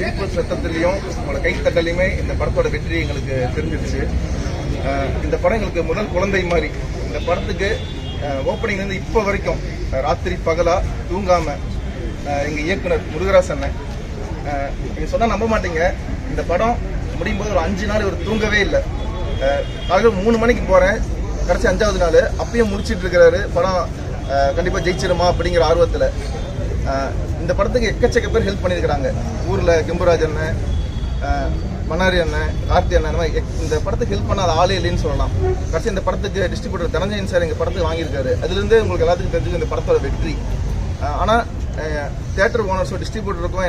சிரிப்பு சத்தத்திலையும் உங்களோட கைத்தட்டலையுமே இந்த படத்தோட வெற்றி எங்களுக்கு தெரிஞ்சிருச்சு. இந்த படம் எங்களுக்கு முதல் குழந்தை மாதிரி. இந்த படத்துக்கு ஓப்பனிங்லேருந்து இப்போ வரைக்கும் ராத்திரி பகலா தூங்காம எங்கள் இயக்குனர் முருகராஜ் அண்ணன், நீங்கள் சொன்னால் நம்ப மாட்டீங்க, இந்த படம் முடியும் போது ஒரு 5 நாள் இவர் தூங்கவே இல்லை. காலையில் 3 மணிக்கு போகிறேன், கடைசி 5வது நாள் அப்பயும் முடிச்சிட்டு இருக்கிறாரு. படம் கண்டிப்பாக ஜெயிச்சிருமா அப்படிங்கிற ஆர்வத்தில். இந்த படத்துக்கு எக்கச்சக்க பேர் ஹெல்ப் பண்ணியிருக்கிறாங்க. ஊரில் கெம்புராஜ் அண்ணன், மன்னாரி அண்ணன், கார்த்தி அண்ணன், இந்த மாதிரி இந்த படத்துக்கு ஹெல்ப் பண்ணாத ஆளே இல்லைன்னு சொல்லலாம். கடைசி இந்த படத்துக்கு டிஸ்ட்ரிபியூட்டர் தனஞ்சயன் சார் எங்கள் படத்துக்கு வாங்கியிருக்காரு. அதுலேருந்து உங்களுக்கு எல்லாத்துக்கும் தெரிஞ்சு இந்த படத்தோட வெற்றி. ஆனால் தியேட்டர் ஓனர்ஸோ டிஸ்ட்ரிபியூட்டருக்கும்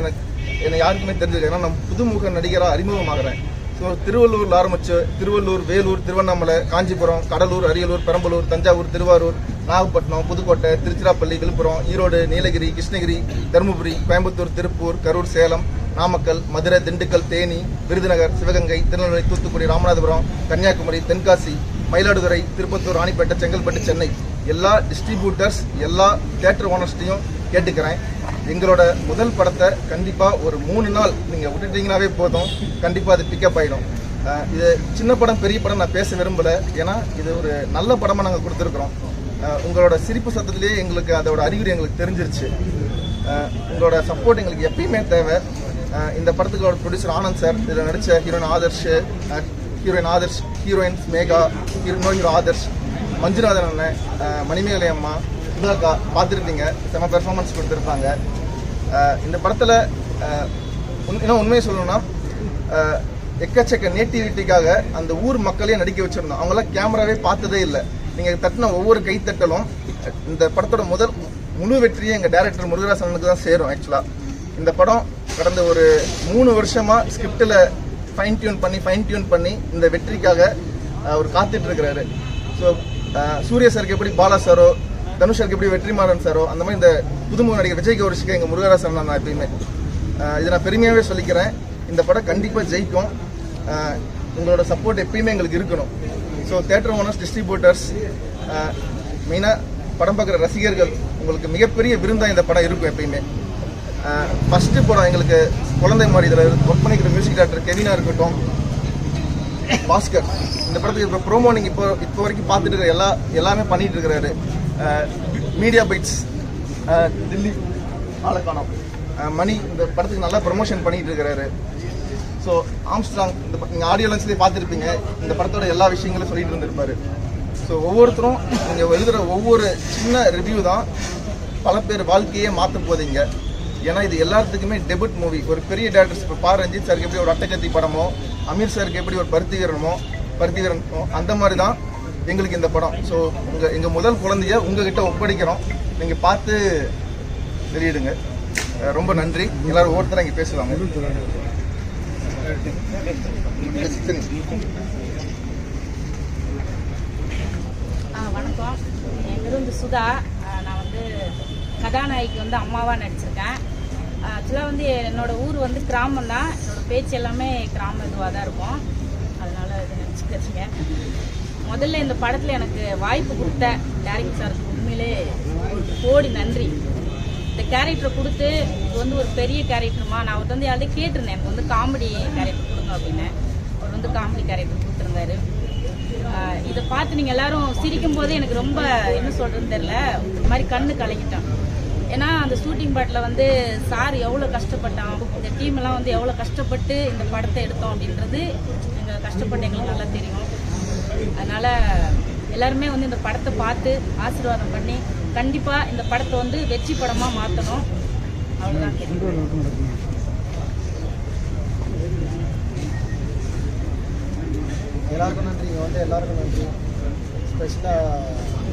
என்னை யாருக்குமே தெரிஞ்சிருக்கு. ஏன்னா நான் புதுமுக நடிகராக அறிமுகமாகறேன். ஸோ திருவள்ளூரில் ஆரம்பிச்சு திருவள்ளூர், வேலூர், திருவண்ணாமலை, காஞ்சிபுரம், கடலூர், அரியலூர், பெரம்பலூர், தஞ்சாவூர், திருவாரூர், நாகப்பட்டினம், புதுக்கோட்டை, திருச்சிராப்பள்ளி, விழுப்புரம், ஈரோடு, நீலகிரி, கிருஷ்ணகிரி, தருமபுரி, கோயம்புத்தூர், திருப்பூர், கரூர், சேலம், நாமக்கல், மதுரை, திண்டுக்கல், தேனி, விருதுநகர், சிவகங்கை, திருநெல்வேலி, தூத்துக்குடி, ராமநாதபுரம், கன்னியாகுமரி, தென்காசி, மயிலாடுதுறை, திருப்பத்தூர், ராணிப்பேட்டை, செங்கல்பட்டு, சென்னை, எல்லா டிஸ்ட்ரிபியூட்டர்ஸ், எல்லா தியேட்டர் ஓனர்ஸ்டையும் கேட்டுக்கிறேன். எங்களோட முதல் படத்தை கண்டிப்பாக ஒரு 3 நாள் நீங்கள் விட்டுட்டீங்கன்னாவே போதும், கண்டிப்பாக அது பிக்கப் ஆகிடும். இது சின்ன படம் பெரிய படம் நான் பேச விரும்பலை. ஏன்னா இது ஒரு நல்ல படமாக நாங்கள் கொடுத்துருக்குறோம். உங்களோட சிரிப்பு சத்தத்திலேயே எங்களுக்கு அதோட அறிகுறி எங்களுக்கு தெரிஞ்சிருச்சு. உங்களோட சப்போர்ட் எங்களுக்கு எப்பயுமே தேவை. இந்த படத்துக்கு ப்ரொடியூசர் ஆனந்த் சார், இதில் நடித்த heroine Adarsh, heroines Megha, hero Adarsh, Manjunathan அண்ணன், மணிமேகலை அம்மா, சுதாக்கா பார்த்துருப்பீங்க, செம பெர்ஃபார்மன்ஸ் கொடுத்துருப்பாங்க. இந்த படத்தில் இன்னும் உண்மையை சொல்லணும்னா எக்கச்சக்க நேட்டிவிட்டிக்காக அந்த ஊர் மக்களையே நடிக்க வச்சுருந்தோம். அவங்களாம் கேமராவே பார்த்ததே இல்லை. நீங்கள் தட்டின ஒவ்வொரு கைத்தட்டலும் இந்த படத்தோட முழு வெற்றியை எங்கள் டைரக்டர் முருகராஜ் அண்ணனுக்கு தான் சேரும். ஆக்சுவலாக இந்த படம் கடந்த ஒரு 3 வருஷமாக ஸ்கிரிப்டில் ஃபைன் டியூன் பண்ணி இந்த வெற்றிக்காக அவர் காத்துட்டு இருக்கிறாரு. ஸோ சூர்யா சாருக்கு எப்படி பாலா சாரோ, தனுஷருக்கு எப்படி வெற்றிமாறன் சாரோ, அந்த மாதிரி இந்த புதுமுக நடிகர் விஜய் கௌரிஷுக்கு எங்கள் முருகராஜ் அண்ணன் நான் எப்பயுமே இதை நான் பெருமையாகவே சொல்லிக்கிறேன். இந்த படம் கண்டிப்பாக ஜெயிக்கும். உங்களோட சப்போர்ட் எப்பயுமே எங்களுக்கு இருக்கணும். ஸோ தியேட்டர் ஓனர்ஸ், டிஸ்ட்ரிபியூட்டர்ஸ், மெயினாக படம் பார்க்குற ரசிகர்கள், உங்களுக்கு மிகப்பெரிய விருந்தாக இந்த படம் இருக்கும் எப்பயுமே. ஃபஸ்ட்டு படம் எங்களுக்கு குழந்தை மாதிரி. இதில் ஒர்க் பண்ணிக்கிற மியூசிக் டைரக்டர் கெவினா இருக்கட்டும், பாஸ்கர், இந்த படத்துக்கு இப்போ ப்ரோமோ நீங்கள் இப்போ வரைக்கும் பார்த்துட்டு இருக்கிற எல்லாமே பண்ணிகிட்டு இருக்கிறாரு. மீடியா பைட்ஸ், தில்லி ஆலக்கானம், மணி இந்த படத்துக்கு நல்லா ப்ரமோஷன் பண்ணிகிட்டு இருக்கிறாரு. ஸோ ஆம்ஸ்ட்ராங், இந்த நீங்கள் ஆடியோ லன்ஸ்லேயே பார்த்துருப்பீங்க, இந்த படத்தோட எல்லா விஷயங்களும் சொல்லிட்டு இருந்திருப்பாரு. ஸோ ஒவ்வொருத்தரும் நீங்கள் எழுதுகிற ஒவ்வொரு சின்ன ரிவ்யூ தான் பல பேர் வாழ்க்கையே மாற்ற போதீங்க. ஏன்னா இது எல்லாத்துக்குமே டெபியூட் மூவி. ஒரு பெரிய டேரக்டர்ஸ் இப்போ ரஞ்சித் சாருக்கு எப்படி ஒரு அட்டகத்தி படமோ, அமீர் சாருக்கு எப்படி ஒரு பருத்தி வீரனோ, அந்த மாதிரி தான் எங்களுக்கு இந்த படம். ஸோ எங்கள் முதல் குழந்தைய உங்ககிட்ட ஒப்படைக்கிறோம். நீங்கள் பார்த்து வெளியிடுங்க. ரொம்ப நன்றி. எல்லாரும் ஒவ்வொருத்தரும் இங்கே பேசுவாங்க. வணக்கம், என் பேர் வந்து சுதா. நான் வந்து கதாநாயகிக்கு அம்மாவாக நடிச்சிருக்கேன். ஆக்சுவலாக என்னோடய ஊர் கிராமம் தான். என்னோடய பேச்சு எல்லாமே கிராம இதுவாக தான் இருக்கும். அதனால் இது நினச்சிக்கிறீங்க. முதல்ல இந்த படத்தில் எனக்கு வாய்ப்பு கொடுத்த டைரக்டர் சாருக்கு உண்மையிலே ஒரு கோடி நன்றி. இந்த கேரக்டரை கொடுத்து இது ஒரு பெரிய கேரக்டருமா, நான் அவர் யார்கிட்ட கேட்டிருந்தேன், எனக்கு காமெடி கேரக்டர் கொடுங்க அப்படின்னு. அவர் காமெடி கேரக்டர் கொடுத்துருந்தாரு. இதை பார்த்து நீங்கள் எல்லாரும் சிரிக்கும் போதே எனக்கு ரொம்ப என்ன சொல்கிறதுன்னு தெரில, ஒரு மாதிரி கண்ணு கலங்கிட்டேன். ஏன்னா அந்த ஷூட்டிங் பாட்டில் சார் எவ்வளோ கஷ்டப்பட்டான், இந்த டீம் எல்லாம் எவ்வளோ கஷ்டப்பட்டு இந்த படத்தை எடுத்தோம் அப்படின்றது எங்கள் கஷ்டப்பட்டு எங்களுக்கு நல்லா தெரியும். அதனால் எல்லாருமே இந்த படத்தை பார்த்து ஆசீர்வாதம் பண்ணி கண்டிப்பாக இந்த படத்தை வெற்றி படமாக மாற்றணும். அவ்வளோதான் கேட்குறேன். எல்லாருக்கும் நன்றி. இங்கே எல்லாருக்கும் நன்றி. ஸ்பெஷலாக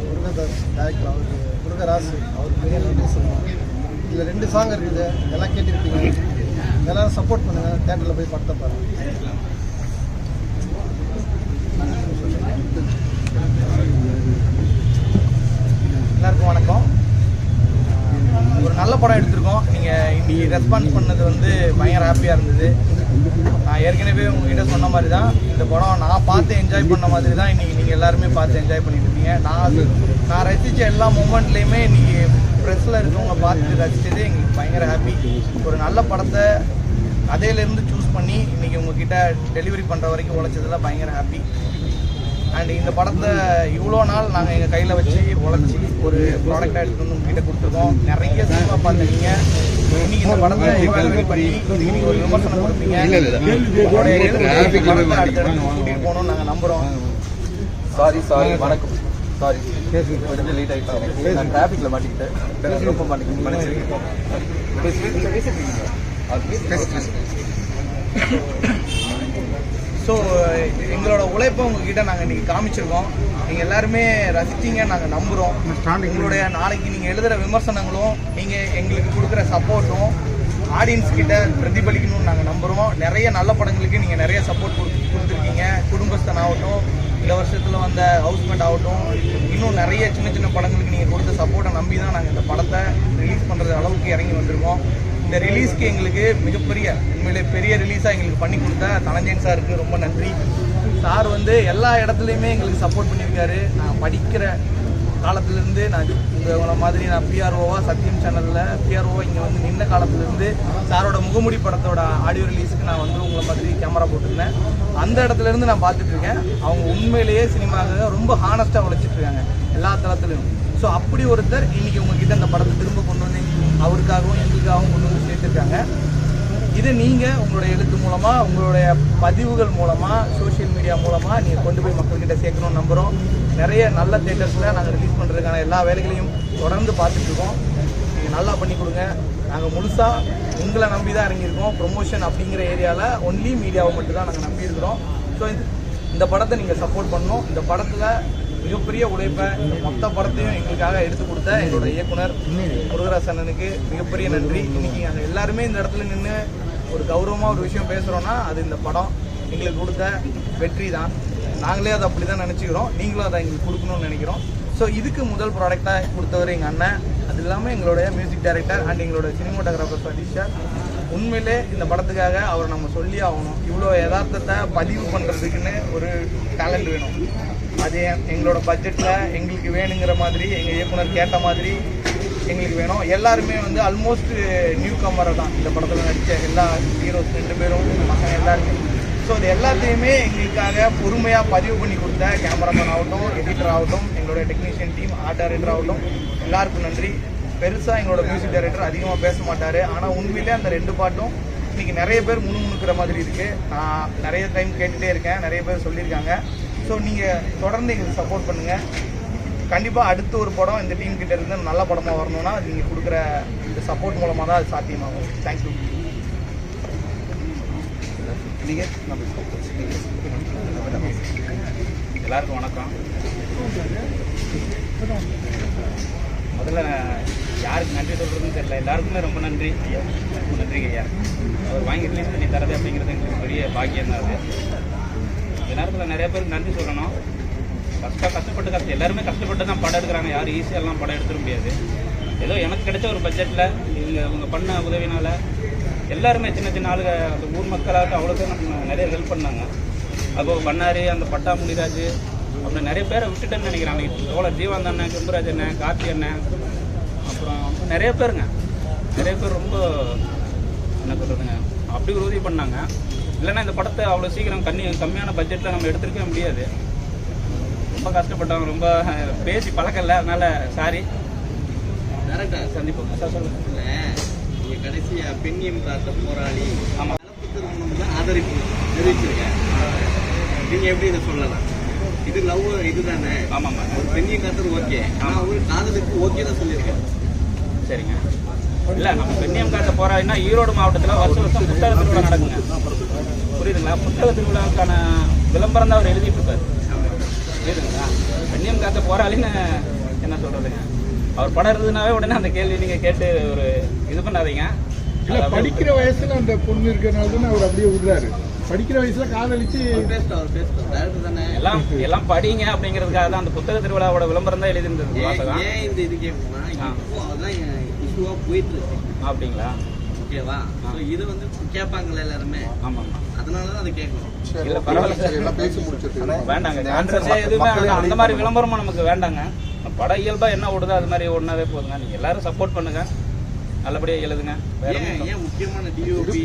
முருகதாஸ் டேரக்டர், அவருக்கு முருகராஜ், அவருக்கு பெரிய நன்றி சொல்லுவாங்க. இதில் 2 சாங் இருக்குது, எல்லாம் கேட்டுருப்பீங்க. எல்லோரும் சப்போர்ட் பண்ணுங்கள், தேட்டரில் போய் படத்தை பாருங்கள். எல்லாருக்கும் வணக்கம். ஒரு நல்ல படம் எடுத்திருக்கோம். நீங்கள் இன்னைக்கு ரெஸ்பான்ஸ் பண்ணது பயங்கர ஹாப்பியாக இருந்தது. நான் ஏற்கனவே உங்ககிட்ட சொன்ன மாதிரி தான் இந்த படம் நான் பார்த்து என்ஜாய் பண்ண மாதிரி தான் இன்றைக்கி நீங்கள் எல்லாருமே பார்த்து என்ஜாய் பண்ணிட்டு இருக்கீங்க. நான் ரசித்த எல்லா மூமெண்ட்லேயுமே இன்றைக்கி ப்ரெஸ்ஸில் இருக்கவங்க பார்த்துட்டு ரசித்தது எங்களுக்கு பயங்கர ஹாப்பி. ஒரு நல்ல படத்தை கதையிலேருந்து சூஸ் பண்ணி இன்றைக்கி உங்ககிட்ட டெலிவரி பண்ணுற வரைக்கும் உழைச்சதில் பயங்கர ஹாப்பி. அண்ட் இந்த படத்தை இவ்வளோ நாள் நாங்கள் எங்கள் கையில் வச்சு உழைச்சி ஒரு ப்ராடக்டாக எடுத்துகிட்டு வந்து உங்ககிட்ட கொடுத்துருக்கோம். நிறைய சினிமா பார்த்துருக்கீங்க. இன்னைக்கு இந்த படத்தை எவாலுவேட் பண்ணி இன்னைக்கு ஒரு விமர்சனம் கொடுப்பீங்க. அடுத்தடுத்து கூட்டிகிட்டு போகணும்னு நாங்கள் நம்புகிறோம். சாரி வணக்கம். சாரி கொஞ்சம் லேட் ஆகிடுச்சு. நான் டிராஃபிக்கில் மாட்டிக்கிட்டேன். ரொம்ப மாட்டிக்கிட்டேன். ஸோ எங்களோட உழைப்பை உங்ககிட்ட நாங்கள் இன்றைக்கி காமிச்சிருக்கோம். நீங்கள் எல்லாருமே ரசிச்சிங்க நாங்கள் நம்புகிறோம். உங்களுடைய நாளைக்கு நீங்கள் எழுதுகிற விமர்சனங்களும் நீங்கள் எங்களுக்கு கொடுக்குற சப்போர்ட்டும் ஆடியன்ஸ் கிட்ட பிரதிபலிக்கணும்னு நாங்கள் நம்புகிறோம். நிறைய நல்ல படங்களுக்கு நீங்கள் நிறைய சப்போர்ட் கொடுத்துருக்கீங்க. குடும்பஸ்தன் ஆகட்டும், இந்த வருஷத்தில் வந்த ஹவுஸ்மேட் ஆகட்டும், இன்னும் நிறைய சின்ன சின்ன படங்களுக்கு நீங்கள் கொடுத்த சப்போர்ட்டை நம்பி தான் நாங்கள் இந்த படத்தை ரிலீஸ் பண்ணுறது அளவுக்கு இறங்கி வந்திருக்கோம். இந்த ரிலீஸ்க்கு எங்களுக்கு மிகப்பெரிய உண்மையிலே பெரிய ரிலீஸாக எங்களுக்கு பண்ணி கொடுத்த தனஞ்சயன் சாருக்கு ரொம்ப நன்றி. சார் வந்து எல்லா இடத்துலையுமே எங்களுக்கு சப்போர்ட் பண்ணியிருக்காரு. நான் படிக்கிற காலத்துலேருந்து நான் உங்களை மாதிரி நான் பிஆர்ஓவாக சத்தியம் சேனலில் பிஆர்ஓவாக இங்கே வந்து நின்ன காலத்துலேருந்து சாரோட முகமுடி படத்தோட ஆடியோ ரிலீஸுக்கு நான் வந்து உங்களை மாதிரி கேமரா போட்டிருந்தேன். அந்த இடத்துலேருந்து நான் பார்த்துட்ருக்கேன். அவங்க உண்மையிலேயே சினிமாவுக்காக ரொம்ப ஹானஸ்ட்டாக உழைச்சிட்ருக்காங்க எல்லா தளத்துலையும். ஸோ அப்படி ஒருத்தர் இன்றைக்கி உங்ககிட்ட இந்த படத்தை திரும்ப கொண்டு வந்து அவருக்காகவும் எங்களுக்காகவும் கொண்டு வந்து சேர்த்துருக்காங்க. இது நீங்கள் உங்களுடைய எழுத்து மூலமாக, உங்களுடைய பதிவுகள் மூலமாக, சோஷியல் மீடியா மூலமாக நீங்கள் கொண்டு போய் மக்கள்கிட்ட சேர்க்கணும்னு நம்புகிறோம். நிறைய நல்ல தேட்டர்ஸில் நாங்கள் ரிலீஸ் பண்ணுறதுக்கான எல்லா வேலைகளையும் தொடர்ந்து பார்த்துட்ருக்கோம். நீங்கள் நல்லா பண்ணி கொடுங்க. நாங்கள் முழுசாக உங்களை நம்பி தான் இறங்கியிருக்கோம். ப்ரொமோஷன் அப்படிங்கிற ஏரியாவில் ஒன்லி மீடியாவை மட்டும் தான் நாங்கள் நம்பியிருக்கிறோம். ஸோ இந்த படத்தை நீங்கள் சப்போர்ட் பண்ணணும். இந்த படத்தில் மிகப்பெரிய உழைப்பை இந்த மொத்த படத்தையும் எங்களுக்காக எடுத்து கொடுத்த எங்களோட இயக்குனர் முருகராஜ் அண்ணனுக்கு மிகப்பெரிய நன்றி. இன்றைக்கி நாங்கள் எல்லாருமே இந்த இடத்துல நின்று ஒரு கௌரவமாக ஒரு விஷயம் பேசுகிறோன்னா அது இந்த படம் எங்களுக்கு கொடுத்த வெற்றி தான். நாங்களே அதை அப்படி தான் நினச்சிக்கிறோம். நீங்களும் அதை எங்களுக்கு கொடுக்கணும்னு நினைக்கிறோம். ஸோ இதுக்கு முதல் ப்ராடக்டாக கொடுத்தவர் எங்கள் அண்ணன். அது இல்லாமல் எங்களுடைய மியூசிக் டைரக்டர் அண்ட் எங்களோட சினிமோட்டோகிராஃபர் சதீஷ் சார். உண்மையிலே இந்த படத்துக்காக அவர் நம்ம சொல்லி ஆகணும். இவ்வளோ யதார்த்தத்தை பதிவு பண்ணுறதுக்குன்னு ஒரு டேலண்ட் வேணும். அது எங்களோட பட்ஜெட்டில் எங்களுக்கு வேணுங்கிற மாதிரி எங்கள் இயக்குனர் கேட்ட மாதிரி எங்களுக்கு வேணும். எல்லாருமே வந்து ஆல்மோஸ்ட் நியூ கமரை தான் இந்த படத்தில் நடித்த எல்லா ஹீரோஸ் 2 பேரும் மகன் எல்லாருமே. ஸோ இது எல்லாத்தையுமே எங்களுக்காக பொறுமையாக பதிவு பண்ணி கொடுத்த கேமராமேன் ஆகட்டும், எடிட்டர் ஆகட்டும், எங்களோட டெக்னீஷியன் டீம், ஆர்ட் டைரக்டர் ஆகட்டும், எல்லாருக்கும் நன்றி. பெருசாக எங்களோட மியூசிக் டைரக்டர் அதிகமாக பேச மாட்டார். ஆனால் உண்மையிலே அந்த 2 பாட்டும் இன்றைக்கி நிறைய பேர் முணுமுணுக்கிற மாதிரி இருக்குது. நான் நிறைய டைம் கேட்டுகிட்டே இருக்கேன். நிறைய பேர் சொல்லியிருக்காங்க. ஸோ நீங்கள் தொடர்ந்து எங்களுக்கு சப்போர்ட் பண்ணுங்கள். கண்டிப்பாக அடுத்த ஒரு படம் இந்த டீம் கிட்ட இருந்து நல்ல படமாக வரணும்னா நீங்கள் கொடுக்குற இந்த சப்போர்ட் மூலமாக தான் அது சாத்தியமாகும். தேங்க்யூ. எல்லாருக்கும் வணக்கம். முதல்ல யாருக்கு நன்றி சொல்கிறதுன்னு தெரியல. எல்லாருக்குமே ரொம்ப நன்றி ஐயா. ரொம்ப நன்றிங்க ஐயா. அவர் வாங்கி ரிலீஸ் பண்ணி தரது அப்படிங்கிறது எங்களுக்கு பெரிய பாக்கியம் தான். அது இந்த நேரத்தில் நிறைய பேருக்கு நன்றி சொல்லணும். கஷ்டப்பட்டு எல்லாருமே கஷ்டப்பட்டு தான் படம் எடுக்கிறாங்க. யாரும் ஈஸியாகலாம் படம் எடுத்துட முடியாது. ஏதோ எனக்கு கிடைச்ச ஒரு பட்ஜெட்டில் இவங்க பண்ண உதவினால் எல்லாருமே சின்ன சின்ன ஆளுங்க அந்த ஊர் மக்களாகட்டும் அவ்வளோ பேர் நம்ம நிறைய ஹெல்ப் பண்ணாங்க. அப்போது பண்ணாரி, அந்த பட்டா முனிராஜ், அப்புறம் நிறைய பேரை விட்டுட்டேன்னு நினைக்கிறாங்க. தோழர் ஜீவாந்த் அண்ணன், கெம்புராஜ் அண்ணன், கார்த்தி அண்ணன், அப்புறம் நிறைய பேருங்க. நிறைய பேர் ரொம்ப என்ன சொல்கிறதுங்க அப்படி ஒரு உதவி பண்ணாங்க. இல்லைன்னா இந்த படத்தை அவ்வளோ சீக்கிரம் கம்மியான பட்ஜெட்டில் நம்ம எடுத்துருக்கவே முடியாது. ரொம்ப கஷ்டப்பட்டவங்க. ரொம்ப பேசி பழக்கம் இல்லை. அதனால் சாரி. டேரக்டர் சந்திப்போம் சார். சொல்லுங்கள். நீங்கள் கடைசியாக பெண்ணியம் காத்த போராளி ஆமாம் திருமணம் தான் ஆதரிப்பு தெரிவிச்சிருக்கேன். நீங்கள் எப்படி இதை சொல்லலாம்? இது லவ் இதுதானே? ஆமாம்மா. ஒரு பெண்ணியம் காத்தது ஓகே. ஆனால் ஒரு காதலுக்கு ஓகே தான் சொல்லியிருக்கேன். சரிங்க. இல்லை, நம்ம பெண்ணியம் காத்த போராடினா ஈரோடு மாவட்டத்தில் வருஷம் புத்தக திருவிழா நடக்குங்க. புரியுதுங்களா? புத்தக திருவிழாவுக்கான விளம்பரம் தான் அவர் எழுதிட்டு இருப்பார். புரியுதுங்களா? பெண்ணியம் காத்த போராளின்னு என்ன சொல்கிறதுங்க, அவர் படம் இருந்ததுனாவே உடனே அந்த கேள்வி நீங்கள் கேட்டு ஒரு இது பண்ணாதீங்க. இல்லை, படிக்கிற வயசுல அந்த பொண்ணு இருக்கிறனால தானே அவர் அப்படியே விடுறாரு. படிக்கிற வயசுல காதலிச்சு டேரக்டர் தானே எல்லாம் படிங்க அப்படிங்கிறதுக்காக தான் அந்த புத்தக திருவிழாவோட விளம்பரம் தான் எழுதியிருந்தது. ஏன் இந்த இது கேட்கணும்னா அதெல்லாம் இஷ்யூவாக போயிட்டு இருக்கு. அப்படிங்களா? ஓகேவா? இது வந்து கேட்பாங்கல்ல எல்லாருமே. ஆமாம், அதனால தான் அதை கேட்கணும். இல்லை பரவாயில்ல, பேசி முடிச்சிட்டு வேண்டாங்க. எதுவுமே அந்த மாதிரி விளம்பரமும் நமக்கு வேண்டாங்க. படம் இயல்பாக என்ன ஓடுதோ அது மாதிரி ஓடினாவே போதுங்க. நீங்கள் எல்லாரும் சப்போர்ட் பண்ணுங்க. நல்லபடியாக எழுதுங்க. வேற ஒண்ணும் முக்கியமான டிஓபி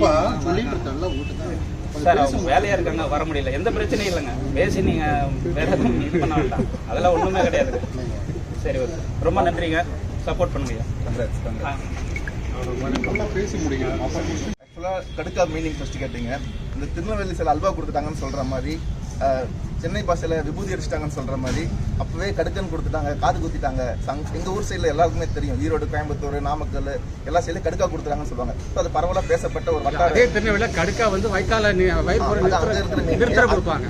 சார் அவங்க வேலையாக இருக்காங்க, வர முடியல. எந்த பிரச்சனையும் இல்லைங்க. பேசி நீங்கள் வேற எதுவும் இது பண்ண வேண்டாம். அதெல்லாம் ஒன்றுமே கிடையாதுங்க. சரி, ஓகே. ரொம்ப நன்றிங்க. சப்போர்ட் பண்ணுங்க. ஆக்சுவலாக கடுக்கா மீனிங் ஃபர்ஸ்ட் கேட்டீங்க. இந்த திருநெல்வேலி சில அல்வா கொடுத்துட்டாங்கன்னு சொல்கிற மாதிரி, சென்னை பாஷையில் விபூதி அடிச்சிட்டாங்கன்னு சொல்கிற மாதிரி, அப்போவே கடுக்கன் கொடுத்துட்டாங்க, காது குத்திட்டாங்க. எங்கள் ஊர் சைடில் எல்லாருக்குமே தெரியும். ஈரோடு, கோயம்புத்தூர், நாமக்கல் எல்லா சைட்லையும் கடுக்கா கொடுத்துட்டாங்கன்னு சொல்லுவாங்க. ஸோ அது பரவலாக பேசப்பட்ட ஒரு வட்டாரம். அதே திருநெல்வேலியில் கடுக்கா வந்து வைக்கால கொடுப்பாங்க.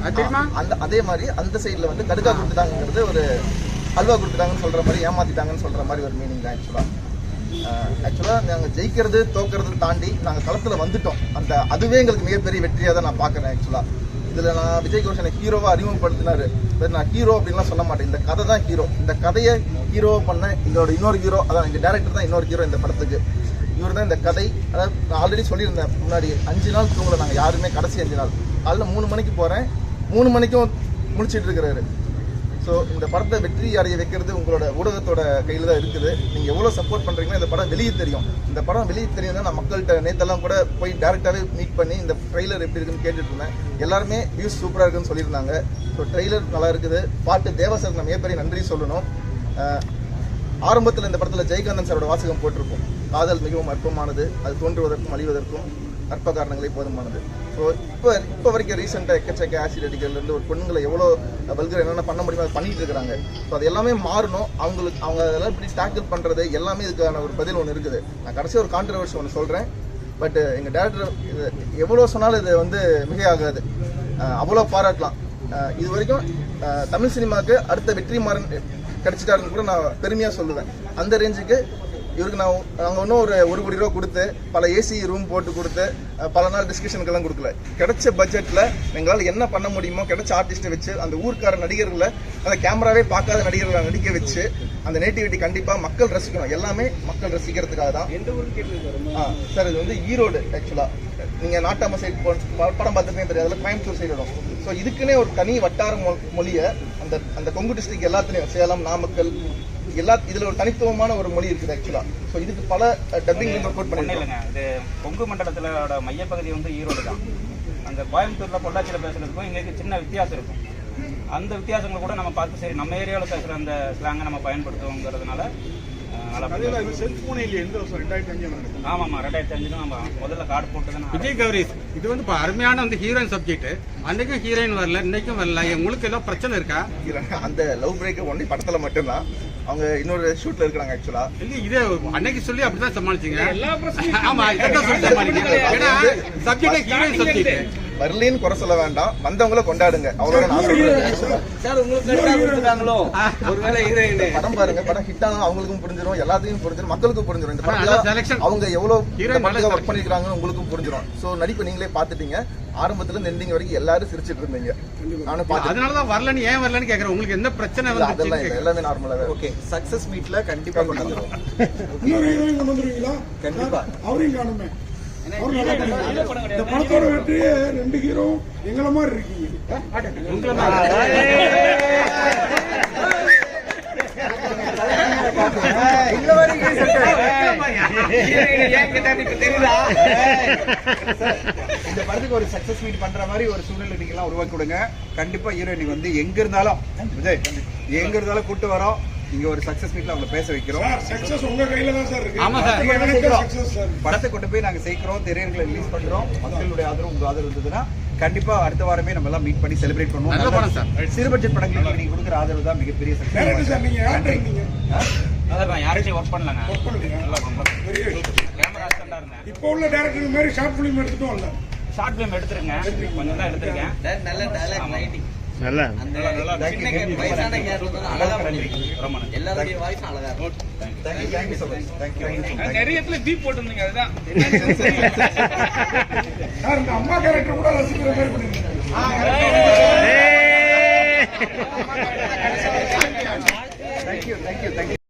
அதே மாதிரி அந்த சைடில் வந்து கடுக்கா கொடுத்துட்டாங்கிறது ஒரு அல்வா கொடுத்துட்டாங்கன்னு சொல்கிற மாதிரி, ஏமாத்திட்டாங்கன்னு சொல்கிற மாதிரி ஒரு மீனிங் தான் ஆக்சுவலாக நாங்கள் ஜெயிக்கிறது தோக்கிறது தாண்டி நாங்கள் களத்தில் வந்துட்டோம். அதுவே எங்களுக்கு மிகப்பெரிய வெற்றியாக தான் நான் பார்க்குறேன். ஆக்சுவலாக இதில் நான் விஜய் கோஷனை ஹீரோவாக அறிமுகப்படுத்தினார். நான் ஹீரோ அப்படின்லாம் சொல்ல மாட்டேன். இந்த கதை தான் ஹீரோ. இந்த கதையை ஹீரோவாக பண்ண இதோட இன்னொரு ஹீரோ, அதான் எங்கள் டேரக்டர் தான் இன்னொரு ஹீரோ இந்த படத்துக்கு. இவர் தான் இந்த கதை. அதாவது நான் ஆல்ரெடி சொல்லியிருந்தேன் முன்னாடி, 5 நாள் தூங்கலை நாங்கள் யாருமே. கடைசி 5 நாள் அதில் 3 மணிக்கு போகிறேன், 3 மணிக்கும் முடிச்சிட்டு இருக்கிறாரு. ஸோ இந்த படத்தை வெற்றி அடைய வைக்கிறது உங்களோட ஊடகத்தோட கையில் தான் இருக்குது. நீங்கள் எவ்வளோ சப்போர்ட் பண்ணுறீங்கன்னா இந்த படம் வெளியே தெரியும். இந்த படம் வெளியே தெரியும் தான் நான் மக்கள்கிட்ட நேற்றெல்லாம் கூட போய் டேரெக்டாகவே மீட் பண்ணி இந்த ட்ரெய்லர் எப்படி இருக்குன்னு கேட்டுட்டு இருந்தேன். எல்லாருமே வியூஸ் சூப்பராக இருக்குன்னு சொல்லியிருந்தாங்க. ஸோ ட்ரெய்லர் நல்லா இருக்குது. பாட்டு தேவசருக்கு நான் மிகப்பெரிய நன்றி சொல்லணும். ஆரம்பத்தில் இந்த படத்தில் ஜெயகாந்தன் சாரோட வாசகம் போட்டிருக்கும், காதல் மிகவும் அற்பமானது, அது தோன்றுவதற்கும் அழிவதற்கும் அற்ப காரணங்களே போதுமானது. ஸோ இப்போ வரைக்கும் ரீசெண்டாக எக்கச்சக்க ஆசிட் அடிக்கிறதுலேருந்து ஒரு பொண்ணுங்களை எவ்வளோ வல்கர் என்னென்ன பண்ண முடியுமோ அதை பண்ணிட்டு இருக்கிறாங்க. ஸோ அது எல்லாமே மாறணும். அவங்க அதெல்லாம் இப்படி டேக்கிள் பண்ணுறது எல்லாமே இதுக்கான ஒரு பதில் ஒன்று இருக்குது. நான் கடைசி ஒரு கான்ட்ரவர்சி ஒன்று சொல்கிறேன். பட் எங்கள் டேரக்டர் இது எவ்வளோ சொன்னாலும் இது வந்து மிகையாகாது. அவ்வளோ பாராட்டலாம். இது வரைக்கும் தமிழ் சினிமாவுக்கு அடுத்த வெற்றிமாறன் கிடைச்சிட்டாருன்னு கூட நான் பெருமையாக சொல்லுவேன். அந்த ரேஞ்சுக்கு இவருக்கு நாங்கள் இன்னும் ஒரு கோடி ரூபா கொடுத்து பல ஏசி ரூம் போட்டு கொடுத்து பல நாள் டிஸ்கஷனுக்கெல்லாம் கொடுக்கல. கிடைச்ச பட்ஜெட்டில் எங்களால் என்ன பண்ண முடியுமோ கிடைச்ச ஆர்டிஸ்ட்டை வச்சு அந்த ஊர்க்கார நடிகர்களை, அந்த கேமராவே பார்க்காத நடிகர்களை நடிக்க வச்சு அந்த நேட்டிவிட்டி கண்டிப்பாக மக்கள் ரசிக்கணும். எல்லாமே மக்கள் ரசிக்கிறதுக்காக தான். சார் இது வந்து ஈரோடு. ஆக்சுவலாக நீங்கள் நாட்டாம சைடு படம் பார்த்துருக்கே தெரியாது, அதில் கோயம்புத்தூர் சைடு வரும். ஸோ இதுக்குன்னே ஒரு தனி வட்டார மொழியை அந்த கொங்கு டிஸ்ட்ரிக்ட் எல்லாத்துலேயும், சேலம், நாமக்கல் இதுல ஒரு தனித்துவமான ஒரு மொழி இருக்குது ஆக்சுவலா. ஸோ இதுக்கு பல டப்பிங் ஒர்க் பண்ணிருக்காங்க. இது கொங்கு மண்டலத்தோட மையப்பகுதி வந்து ஈரோடு தான். அந்த கோயம்புத்தூர்ல பொள்ளாச்சியில் பேசுறதுக்கும் எங்களுக்கு சின்ன வித்தியாசம் இருக்கும். அந்த வித்தியாசங்களை கூட நம்ம பார்த்து சரி நம்ம ஏரியாவில் பேசுகிற அந்த ஸ்லாங்கை நம்ம பயன்படுத்துவோங்கிறதுனால ஆமாம்மா 2005 நம்ம முதல்ல கார்டு போட்டு தான். விஜய் கௌரீஸ் இது வந்து இப்போ அருமையான வந்து ஹீரோயின் சப்ஜெக்ட். அன்னைக்கும் ஹீரோயின் வரல, இன்னைக்கும் வரல. உங்களுக்கு ஏதோ பிரச்சனை இருக்கா? அந்த லவ் பிரேக் ஒன்லி படத்துல மட்டும்தான். அவங்க இன்னொரு ஷூட்ல இருக்காங்க ஆக்சுவலா. இல்ல இது அன்னைக்கு சொல்லி அப்படிதான் சமாளிச்சீங்க. ஆமா இதான் சொல்லி சமாளிச்சீங்க. ஏன்னா சப்ஜெக்ட் ஹீரோயின் சப்ஜெக்ட் வரலின்னு குறை சொல்ல வேண்டாம், வந்தவங்கள கொண்டாடுங்க. அவ்வளவுதான் நான் சொல்றேன். படம் பாருங்க, படம் ஹிட் ஆனா அவங்களுக்கும் புரிஞ்சிடும், எல்லாத்தையும் புரிஞ்சிடும், மக்களுக்கும் புரிஞ்சிடும். இந்த படத்துல அவங்க எவ்வளவு ஒர்க் பண்ணிருக்காங்கன்னு உங்களுக்கும் புரிஞ்சிடும். சோ நடிப்பு நீங்களே பாத்துட்டீங்க. ஆரம்பத்துல இருந்து எண்டிங் வரைக்கும் எல்லாரும் சிரிச்சிட்டு இருந்தீங்க. நானும் பாத்து அதனாலதான் வரலன்னு ஏன் வரலன்னு கேக்குறேன். உங்களுக்கு என்ன பிரச்சனை? அதெல்லாம் இல்ல, எல்லாமே நார்மலா தான். ஓகே, சக்சஸ் மீட்ல கண்டிப்பா கொண்டு வந்துருவோம். கண்டிப்பா அவரையும் காணுமே. இந்த படத்தோட வெற்றியே 2 ஹீரோ எங்களை மாதிரி இருக்கீங்க. இந்த படத்துக்கு ஒரு சக்சஸ் மீட் பண்ற மாதிரி ஒரு சூழ்நிலை நீங்க எல்லாம் உருவாக்கி கொடுங்க. கண்டிப்பா ஹீரோயினி வந்து எங்க இருந்தாலும் விஜய் எங்க இருந்தாலும் கூட்டு வரோம். இங்க ஒரு சக்சஸ் மீட்ல அவங்களை பேச வைக்கிறோம். சக்சஸ் உங்க கையில தான் சார் இருக்கு. ஆமா சார், படத்தை கொண்டு போய் நாங்க சேர்க்கிறோம், திரையரங்களை ரிலீஸ் பண்றோம். மக்களுடைய ஆதரவு உங்க ஆதரவு இருந்ததுன்னா கண்டிப்பா அடுத்த வாரமே நம்ம எல்லாம் மீட் பண்ணி செலிப்ரேட் பண்ணுவோம். சிறு பட்ஜெட் படங்களுக்கு நீங்க கொடுக்குற ஆதரவு தான் மிகப்பெரிய சக்சஸ். அதான் யார்கிட்டயும் ஒர்க் பண்ணலங்க. இப்போ உள்ள டைரக்டர் மாதிரி ஷார்ட் ஃபிலிம் எடுத்துட்டோம். இல்ல ஷார்ட் ஃபிலிம் எடுத்துருங்க, கொஞ்சம் தான் எடுத்திருக்கேன். நல்ல டயலாக் ரைட்டிங் நல்லா அந்த வயசான ரொம்ப எல்லாரோட வாய்ஸ் அழகா இருக்கு. Thank you so much. Thank you. நிறைய இடத்துல பீப் போட்டுருந்தீங்க. அதுதான் சார் இந்த அம்மா கேரக்டர் கூட ரசிக்கிற மாதிரி பண்ணிருக்கீங்க. Thank you.